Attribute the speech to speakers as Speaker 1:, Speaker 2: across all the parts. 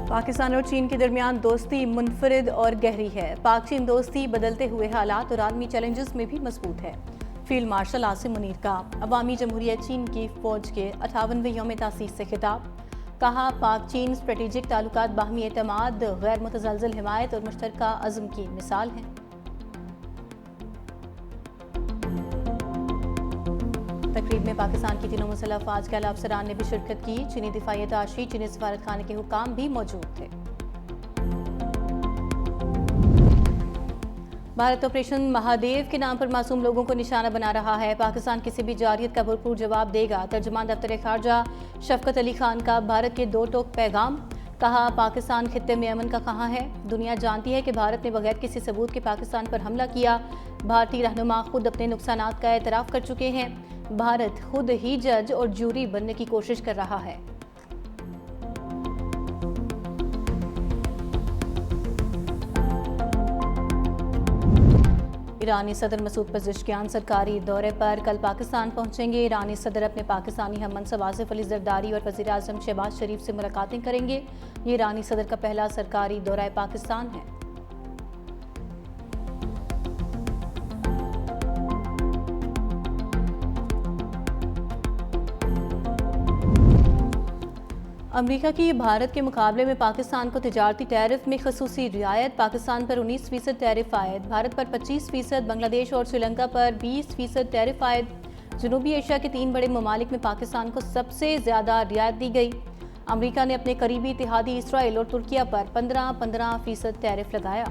Speaker 1: पाकिस्तान और चीन के दरमियान दोस्ती मुनफरिद और गहरी है। पाक चीन दोस्ती बदलते हुए हालात और आलमी चैलेंजेस में भी मजबूत है। फील्ड मार्शल आसिम मुनीर का अवामी जमहूरियत चीन की फौज के 58वें यौम तासीस से खिताब। कहा, पाक चीन स्ट्रेटेजिक ताल्लुकात बाहमी एतमाद, गैर मुतज़लज़ल हिमायत और मुश्तरका अज़्म की मिसाल हैं। तकरीब में पाकिस्तान की तीनों मुसल्लह अफवाज के आला अफसरान ने भी शिरकत की। चीनी दिफाई अताशी, चीनी सफारत खाने के हुकाम भी मौजूद थे। भारत ऑपरेशन महादेव के नाम पर मासूम लोगों को निशाना बना रहा है। पाकिस्तान किसी भी जारियत का भरपूर जवाब देगा। तर्जुमान दफ्तर खारजा शफकत अली खान का भारत के दो टोक पैगाम। कहा, पाकिस्तान खित्ते में अमन का कहाँ है। दुनिया जानती है कि भारत ने बगैर किसी सबूत के पाकिस्तान पर हमला किया। भारतीय रहनुमा खुद अपने नुकसानात का एतराफ़ कर चुके हैं। भारत खुद ही जज और जूरी बनने की कोशिश कर रहा है। ईरानी सदर मसूद पज़ेश्कियान सरकारी दौरे पर कल पाकिस्तान पहुंचेंगे। ईरानी सदर अपने पाकिस्तानी हम मनसब आसिफ अली ज़रदारी और वज़ीर आज़म शहबाज शरीफ से मुलाकातें करेंगे। ये ईरानी सदर का पहला सरकारी दौरा पाकिस्तान है। अमेरिका की भारत के मुकाबले में पाकिस्तान को तिजारती टैरिफ में खसूसी रियायत। पाकिस्तान पर 19% टैरिफ आयद, भारत पर 25%, बांग्लादेश और श्रीलंका पर 20% टैरिफ आयद। जनूबी एशिया के 3 बड़े ममालिक में पाकिस्तान को सबसे ज़्यादा रियायत दी गई। अमेरिका ने अपने करीबी इत्तेहादी इसराइल और तुर्किया पर 15% टैरिफ लगाया।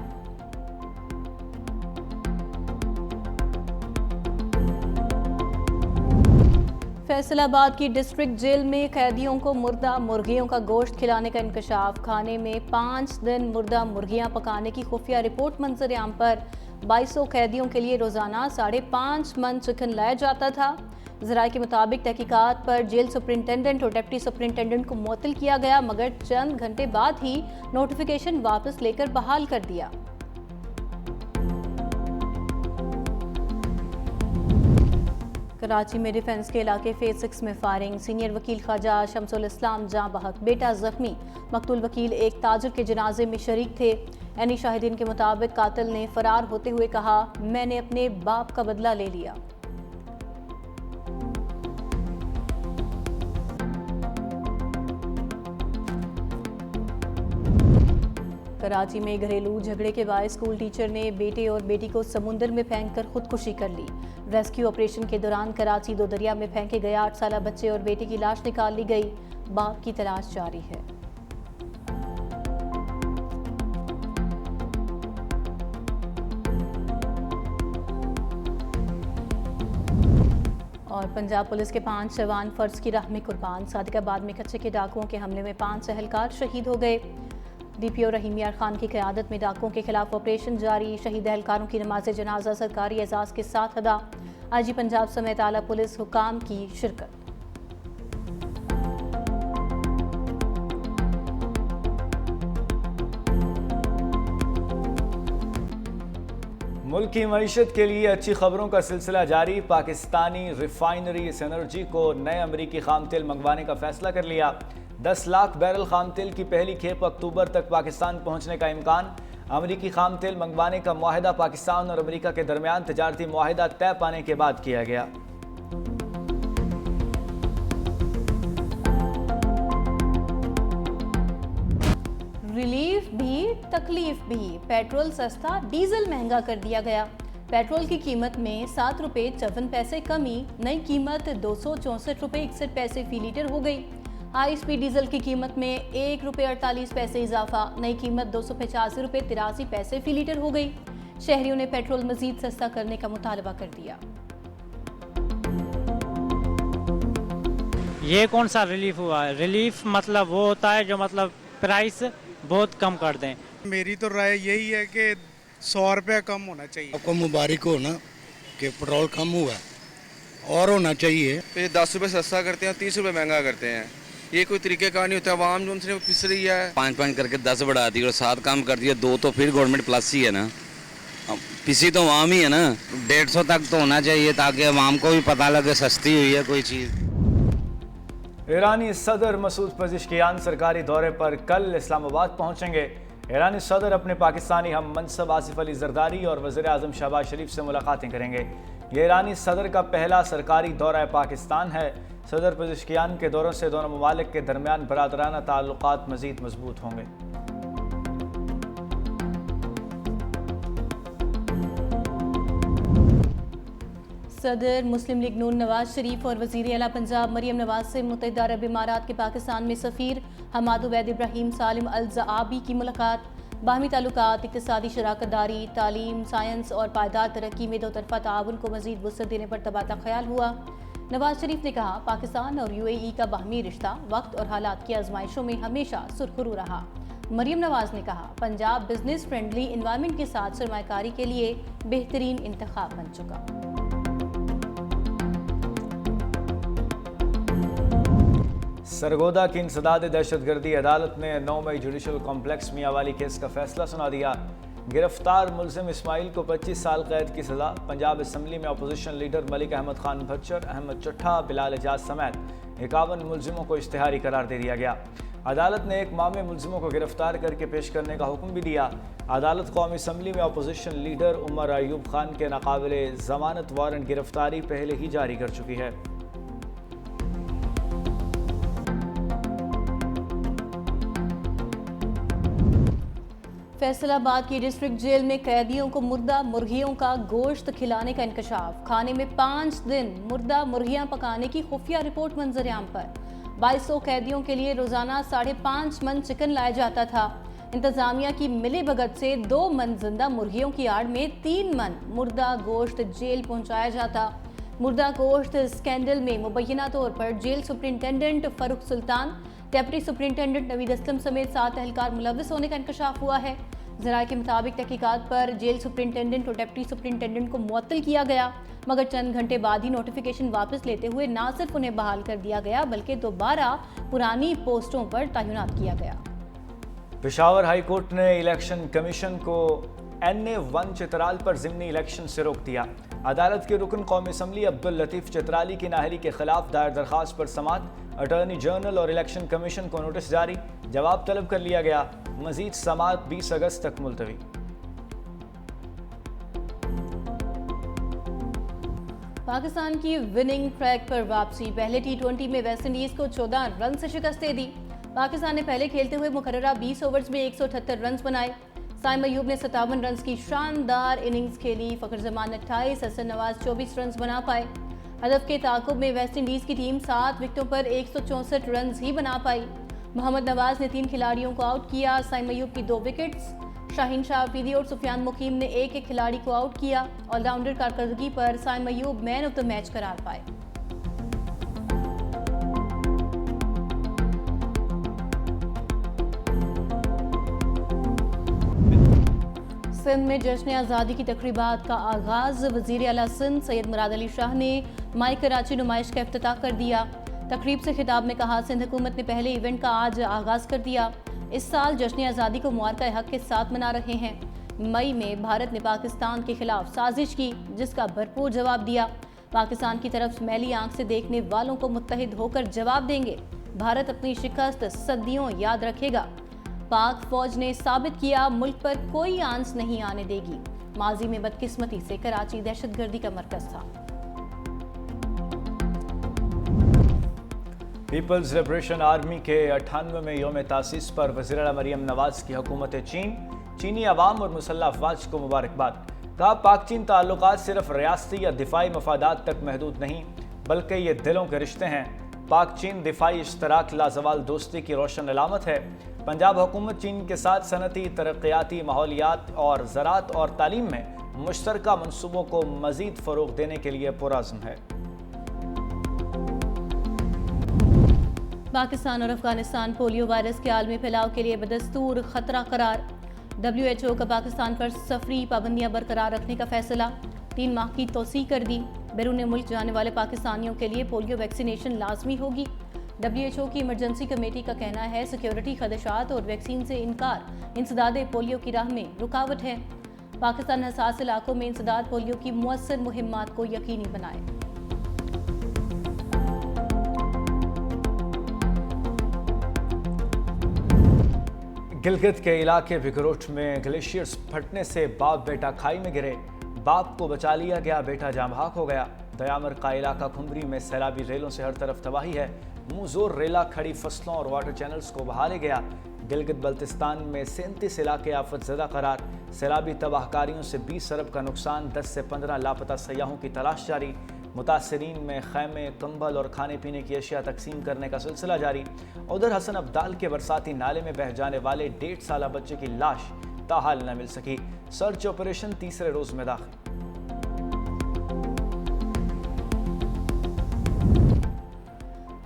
Speaker 1: फैसलाबाद की डिस्ट्रिक्ट जेल में कैदियों को मुर्दा मुर्गियों का गोश्त खिलाने का इंकशाफ। खाने में 5 दिन मुर्दा मुर्गियां पकाने की खुफिया रिपोर्ट मंजर आम पर 2200 कैदियों के लिए रोजाना 5.5 मन चिकन लाया जाता था। ज़राए के मुताबिक तहकीकात पर जेल सुपरिंटेंडेंट और डिप्टी सुपरिंटेंडेंट को मुअत्तल किया गया, मगर चंद घंटे बाद ही नोटिफिकेशन वापस लेकर बहाल कर दिया। कराची में डिफेंस के इलाके फेज 6 में फायरिंग। सीनियर वकील ख्वाजा शमसुल इस्लाम जाँ बहक, बेटा जख्मी। मकतूल वकील एक ताजिर के जनाजे में शरीक थे। यानी शाहिदीन के मुताबिक कातिल ने फरार होते हुए कहा, मैंने अपने बाप का बदला ले लिया। कराची में घरेलू झगड़े के बाद स्कूल टीचर ने बेटे और बेटी को समुंदर में फेंककर खुदकुशी कर ली। रेस्क्यू ऑपरेशन के दौरान कराची दो दरिया में फेंके गए 8 साला बच्चे और बेटे की लाश निकाल ली गई। बाप की तलाश जारी है। और पंजाब पुलिस के 5 जवान फर्ज की राह में कुर्बान। सादिकाबाद में कच्चे के डाकुओं के हमले में 5 एहलकार शहीद हो गए। DPO रहीम यार खान की क़यादत में डाकुओं के खिलाफ ऑपरेशन जारी। शहीद एहलकारों की नमाज जनाजा सरकारी एजाज़ के साथ अदा। IG पंजाब समेत आला पुलिस हुकाम की शिरकत।
Speaker 2: मुल्क की मईशत के लिए अच्छी खबरों का सिलसिला जारी। पाकिस्तानी रिफाइनरी एनर्जी को नए अमरीकी खाम तेल मंगवाने का फैसला कर लिया। 10 लाख बैरल खाम तेल की पहली खेप अक्टूबर तक पाकिस्तान पहुंचने का इम्कान। अमरीकी खाम तेल मंगवाने का मुआहदा पाकिस्तान और अमरीका के दरमियान तिजारती मुआहदा तय पाने के बाद किया गया।
Speaker 1: रिलीफ भी तकलीफ भी। पेट्रोल सस्ता, डीजल महंगा कर दिया गया। पेट्रोल की कीमत में 7 रुपये 54 पैसे कमी। नई कीमत 264 रुपये 61 पैसे फी लीटर हो गई। हाई स्पीड डीजल की कीमत में 1 रुपये 48 पैसे इजाफा। नई कीमत 285 रुपये 83 पैसे फी लीटर हो गई। शहरियों ने पेट्रोल मजीद सस्ता करने का मुतालबा कर दिया।
Speaker 3: ये कौन सा रिलीफ हुआ है? रिलीफ मतलब वो होता है जो मतलब प्राइस बहुत कम कर दें।
Speaker 4: मेरी तो राय यही है कि 100 रुपया कम होना चाहिए।
Speaker 5: आपको मुबारक हो ना कि पेट्रोल कम हुआ और होना चाहिए।
Speaker 6: ये 10 रुपये सस्ता करते हैं, 30 रुपये महंगा करते हैं। ये कोई तरीके का नहीं होता। आवाम जो उनसे पिस रही है।
Speaker 7: 5 करके 10 बढ़ा दी और 7 काम कर दिया, 2 तो फिर गवर्नमेंट प्लस ही है ना। पिसी तो आवाम ही है ना। 150 तक तो होना चाहिए ताकि आवाम को भी पता लगे सस्ती हुई है कोई चीज़।
Speaker 2: ईरानी सदर मसूद पज़ेश्कियान सरकारी दौरे पर कल इस्लामाबाद पहुंचेंगे। ईरानी सदर अपने पाकिस्तानी हम मनसब आसिफ अली जरदारी और वज़ीर आज़म शहबाज शरीफ से मुलाकातें करेंगे। ये ईरानी सदर का पहला सरकारी दौरा पाकिस्तान है। सदर पज़ेश्कियान के दौरों से दोनों ममालिक के दरमियान बरादराना ताल्लुकात मज़ीद मजबूत होंगे।
Speaker 1: सदर मुस्लिम लीग नून नवाज शरीफ और वज़ीर आला पंजाब मरियम नवाज से मुत्तहिदा अरब इमारात के पाकिस्तान में सफ़ीर हमाद उबैद इब्राहिम सालिम अल ज़आबी की मुलाकात। बाहमी ताल्लुकात, इक़्तिसादी शराकतदारी, तालीम, साइंस और पायदार तरक्की में दो तरफ़ा ताउन को मज़ीद वुसअत देने पर तबादला ख्याल हुआ। नवाज शरीफ ने कहा, पाकिस्तान और UAE का बाहमी रिश्ता वक्त और हालात की आजमाइशों में हमेशा सुरखरू रहा। मरियम नवाज ने कहा, पंजाब बिजनेस फ्रेंडली इन्वायरमेंट के साथ सरमायाकारी के लिए बेहतरीन इंतखाब बन चुका।
Speaker 2: सरगोदा की इंसदाद दहशतगर्दी अदालत ने 9 मई जुडिशल कॉम्प्लेक्स मियांवाली केस का फैसला सुना दिया। गिरफ्तार मुलजिम इस्माइल को 25 साल कैद की सजा। पंजाब असम्बली में अपोजिशन लीडर मलिक अहमद खान भच्चर, अहमद चट्ठा, बिलाल एजाज समेत 51 मुलजिमों को इश्तिहारी करार दे दिया गया। अदालत ने एक माह में मुलजिमों को गिरफ्तार करके पेश करने का हुक्म भी दिया। अदालत कौमी असम्बली में अपोजिशन लीडर उमर अयूब खान के नाकाबिले जमानत वारंट गिरफ्तारी पहले ही जारी कर चुकी है।
Speaker 1: फैसलाबाद की डिस्ट्रिक्ट जेल में कैदियों को मुर्दा मुर्गियों का गोश्त खिलाने का इंकशाफ। खाने में 5 दिन मुर्दा मुर्गियां पकाने की खुफिया रिपोर्ट मंजरेआम पर। 2200 कैदियों के लिए रोजाना 5.5 मन चिकन लाया जाता था। इंतजामिया की मिली भगत से 2 मन जिंदा मुर्गियों की आड़ में 3 मन मुर्दा गोश्त जेल पहुंचाया जाता। मुर्दा गोश्त स्कैंडल में मुबैना तौर पर जेल सुपरिंटेंडेंट फरूख सुल्तान, डेप्टी सुपरिंटेंडेंट नवीद असलम समेत 7 एहलकार मुलव्वस होने का इंकशाफ हुआ है। ज़राए के मुताबिक तहकीकात पर जेल सुपरिंटेंडेंट और डेप्टी सुपरिंटेंडेंट को मुअत्तल किया गया, मगर चंद घंटे बाद ही नोटिफिकेशन वापस लेते हुए न सिर्फ उन्हें बहाल कर दिया गया बल्कि दोबारा पुरानी पोस्टों पर तैनात किया गया।
Speaker 2: पेशावर हाई कोर्ट ने इलेक्शन कमीशन को NA1 चित्राल पर ज़िमनी इलेक्शन से रोक दिया। अदालत के रुकन कौमी असम्बली अब्दुल लतीफ़ चित्राली की नाहरी के खिलाफ दायर दरख्वास्त पर समात। अटॉर्नी जनरल और इलेक्शन कमीशन को नोटिस जारी, जवाब तलब कर लिया गया। मजीद समात 20 अगस्त तक मुलतवी।
Speaker 1: पाकिस्तान की विनिंग ट्रैक पर वापसी। पहले T20 में वेस्टइंडीज को 14 रन से शिकस्त दे दी। पाकिस्तान ने पहले खेलते हुए मुकर्ररा 20 ओवर्स में 178 रन बनाए। साइम अयूब ने 57 रन की शानदार इनिंग्स खेली। फ़खर जमान 28, हसन नवाज 24 रन बना पाए। हदफ के ताकुब में वेस्टइंडीज की टीम 7 विकेटों पर 164 रन ही बना पाई। मोहम्मद नवाज ने 3 खिलाड़ियों को आउट किया। साइम अयूब की 2 विकेट्स, शाहीन शाह अफरीदी और सुफियान मुकीम ने एक खिलाड़ी को आउट किया। ऑलराउंडर कारकर्दगी पर Saim Ayub man of the match करार पाए। सिंध में जश्न आज़ादी की तकरीबात का आगाज़। वज़ीर आला सिंध सैयद मुराद अली शाह ने माई कराची नुमाइश का इफ्तिताह कर दिया। तकरीब से खिताब में कहा, सिंध हुकूमत ने पहले इवेंट का आज आगाज़ कर दिया। इस साल जश्न आज़ादी को मुबारका हक के साथ मना रहे हैं। मई में भारत ने पाकिस्तान के खिलाफ साजिश की, जिसका भरपूर जवाब दिया। पाकिस्तान की तरफ मैली आंख से देखने वालों को मुत्तहिद होकर जवाब देंगे। भारत अपनी शिकस्त सदियों याद रखेगा। पाक फौज ने साबित किया, मुल्क पर कोई आंच नहीं आने देगी। माजी में बदकिस्मती से कराची दहशतगर्दी का मरकज था।
Speaker 2: पीपल्स लिबरेशन आर्मी के 98वें योम तासीस पर वज़ीर आला मरियम नवाज की हुकूमत चीनी अवाम और मुसल्लह अफवाज को मुबारकबाद। कहा, पाक चीन ताल्लुकात सिर्फ रियासती या दिफाई मफादात तक महदूद नहीं बल्कि ये दिलों के रिश्ते हैं। पाक चीन दिफाई इश्तराक लाजवाल दोस्ती की रोशन अलामत है। पंजाब हुकूमत चीन के साथ सनती, तरक्याती, माहौलियात और ज़राअत और तालीम में मुश्तरका मनसूबों को मज़ीद फ़रोग़ देने के लिए पुरअज़्म है।
Speaker 1: पाकिस्तान और अफगानिस्तान पोलियो वायरस के आलमी फैलाव के लिए बदस्तूर खतरा करार। WHO का पाकिस्तान पर सफरी पाबंदियां बरकरार रखने का फैसला। 3 माह की तोसी कर दी। बैरून मुल्क जाने वाले पाकिस्तानियों के लिए पोलियो वैक्सीनेशन लाजमी होगी। WHO की इमरजेंसी कमेटी का कहना है, सिक्योरिटी खदशात और वैक्सीन से इनकार इंसदाद पोलियो की राह में रुकावट है। पाकिस्तान हसास इलाकों में इंसदाद पोलियो की मुअस्सर मुहिम्मात को यकीनी बनाए।
Speaker 2: गिलगित के इलाके बिगरोट में ग्लेशियर्स फटने से बाप बेटा खाई में गिरे। बाप को बचा लिया गया, बेटा जाम बहक हो गया। दयामर का इलाका खुमरी में सैलाबी रेलों से हर तरफ तबाही है। मुंह जोर रेला खड़ी फसलों और वाटर चैनल्स को बहा ले गया। गिलगित बल्तिस्तान में 37 इलाके आफत ज़दा करार। सैलाबी तबाहकारियों से 20 अरब का नुकसान, 10 से 15 लापता सयाहों की तलाश जारी। मुतासरीन में खैमे, कंबल और खाने पीने की अशिया तकसीम करने का सिलसिला जारी। उधर हसन अब्दाल के बरसाती नाले में बह जाने वाले 1.5 साला बच्चे की लाश ताहाल न मिल सकी। सर्च ऑपरेशन तीसरे रोज में दाखिल।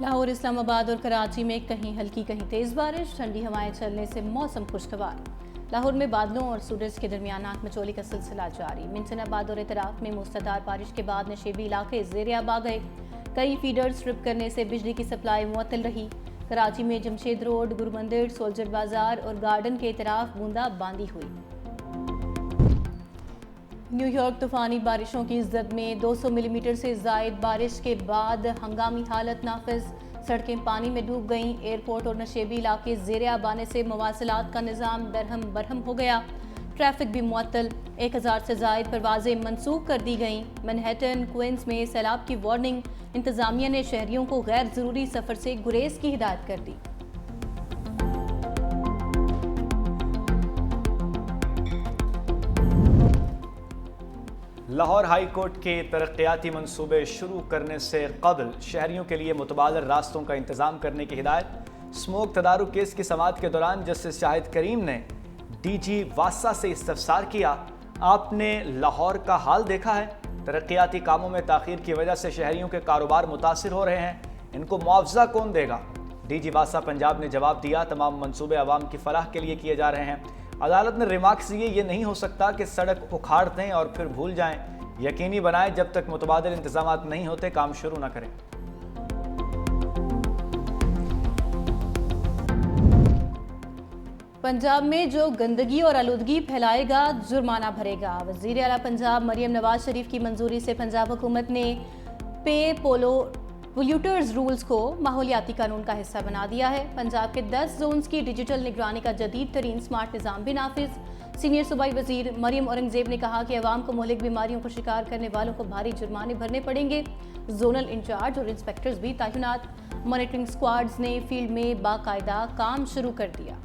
Speaker 1: लाहौर, इस्लामाबाद और कराची में कहीं हल्की कहीं तेज बारिश, ठंडी हवाएं चलने से मौसम खुशगवार। लाहौर में बादलों और सूरज के दरमियान आंखमचोली का सिलसिला जारी। मिंटनाबाद और इतराफ में मूसलाधार बारिश के बाद नशेबी इलाके ज़ेर-ए-आब आ गए। कई फीडर्स ट्रिप करने से बिजली की सप्लाई मुअत्तल रही। कराची में जमशेद रोड, गुरु मंदिर, सोल्जर बाजार और गार्डन के इतराफ बूंदाबांदी हुई। न्यूयॉर्क तूफानी बारिशों की जद में 200 मिलीमीटर से ज़ायद बारिश के बाद हंगामी हालत नाफिज। सड़कें पानी में डूब गईं। एयरपोर्ट और नशेबी इलाके ज़ेर-ए-आब आने से मवासिलात का निज़ाम दरहम बरहम हो गया। ट्रैफिक भी मुअत्तल। 1000 से ज़ायद परवाज़ें मनसूख कर दी गईं। मैनहट्टन, क्वींस में सैलाब की वार्निंग। इंतज़ामिया ने शहरियों को गैर ज़रूरी सफ़र से गुरेज की हिदायत कर दी।
Speaker 2: लाहौर हाई कोर्ट के तरक्याती मंसूबे शुरू करने से कबल शहरियों के लिए मुतबादल रास्तों का इंतज़ाम करने की हिदायत। स्मोक तदारुक केस की समाअत के दौरान जस्टिस शाहिद करीम ने DG वासा से इस्तफसार किया। आपने लाहौर का हाल देखा है? तरक्याती कामों में ताख़ीर की वजह से शहरियों के कारोबार मुतासिर हो रहे हैं, इनको मुआवजा कौन देगा? DG वासा पंजाब ने जवाब दिया, तमाम मंसूबे आवाम की फलाह के लिए किए जा रहे हैं। अदालत ने रिमार्क्स दिए, ये नहीं हो सकता कि सड़क उखाड़ दें और फिर भूल जाएं। यकीनी बनाएं जब तक मुतबादिल इंतजामात नहीं होते काम शुरू न करें।
Speaker 1: पंजाब में जो गंदगी और आलूदगी फैलाएगा जुर्माना भरेगा। वज़ीर आला पंजाब मरियम नवाज शरीफ की मंजूरी से पंजाब हुकूमत ने पे पोल्यूटर्स रूल्स को माहौलियाती कानून का हिस्सा बना दिया है। पंजाब के 10 जोन्स की डिजिटल निगरानी का जदीद तरीन स्मार्ट निज़ाम भी नाफिज। सीनियर सूबाई वजीर मरियम औरंगजेब ने कहा कि अवाम को मुहलिक बीमारियों को शिकार करने वालों को भारी जुर्माने भरने पड़ेंगे। जोनल इंचार्ज और इंस्पेक्टर्स भी तैनात। मॉनिटरिंग स्क्वाड्स ने फील्ड में बाकायदा काम शुरू कर दिया।